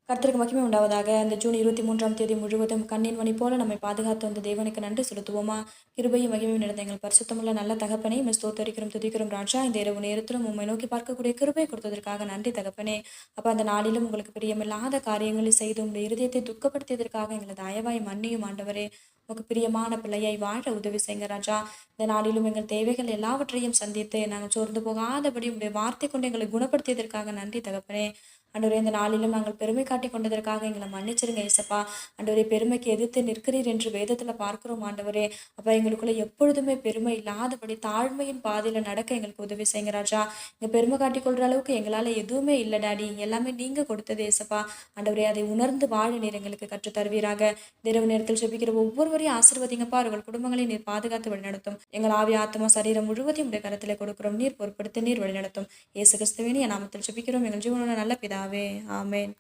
கர்த்தருக்கு மகிமை உண்டாவதாக. அந்த ஜூன் 23ஆம் தேதி முழுவதும் கண்ணின் மணி போல நம்மை பாதுகாத்து வந்த தேவனுக்கு நன்றி செலுத்துவோமா? கிருபையும் மகிமையும் நிறைந்த எங்கள் பரிசுத்தமுள்ள நல்ல தகப்பனே, உம்மை ஸ்தோத்தரிக்கிறோம், துதிக்கிறோம் ராஜா. இந்த இரவு நேரத்திலும் உம்மை நோக்கி பார்க்கக்கூடிய கிருபை கொடுத்ததற்காக நன்றி தகப்பனே. அப்ப அந்த நாளிலும் உங்களுக்கு பிரியமில்லாத காரியங்களை செய்து உங்களுடைய இருதயத்தை துக்கப்படுத்தியதற்காக எங்களை தயவாய் மன்னியும் ஆண்டவரே. உமக்கு பிரியமான பிள்ளையாய் வாழ உதவி செய்யுங்க ராஜா. இந்த நாளிலும் எங்கள் தேவைகள் எல்லாவற்றையும் சந்தித்து நாங்கள் சோர்ந்து போகாதபடி உங்களுடைய வார்த்தை கொண்டு எங்களை குணப்படுத்தியதற்காக நன்றி தகப்பனே. ஆண்டவரே, இந்த நாளிலும் நாங்கள் பெருமை காட்டி கொண்டதற்காக எங்களை மன்னிச்சிருங்க ஏசப்பா. ஆண்டவரே, பெருமைக்கு எதிர்த்து நிற்கிறீர் என்று வேதத்துல பார்க்கிறோம் ஆண்டவரே. அப்ப எங்களுக்குள்ள எப்பொழுதுமே பெருமை இல்லாதபடி தாழ்மையின் பாதையில நடக்க எங்களுக்கு உதவி செய்யுங்க ராஜா. இங்க பெருமை காட்டி கொள்ற அளவுக்கு எங்களால எதுவுமே இல்லை டாடி, எல்லாமே நீங்க கொடுத்தது ஏசப்பா. ஆண்டவரே, அதை உணர்ந்து வாழ நீர் எங்களுக்கு கற்றுத் தருவீராக. இந்த இரவு நேரத்தில் ஜெபிக்கிற ஒவ்வொருவரையும் ஆசீர்வதிங்கப்பா. அவர்கள் குடும்பங்களை நீர் பாதுகாத்து வழிநடத்தும். எங்கள் ஆவி ஆத்மா சரீரம் முழுவதையும் உடைய கரத்திலே கொடுக்கிறோம். நீர் பொறுப்படுத்தி நீர் வழிநடத்தும். இயேசு கிறிஸ்துவின் நாமத்தில் ஜெபிக்கிறோம் எங்கள் ஜீவனுள்ள நல்ல பிதாவே. ஆமென்.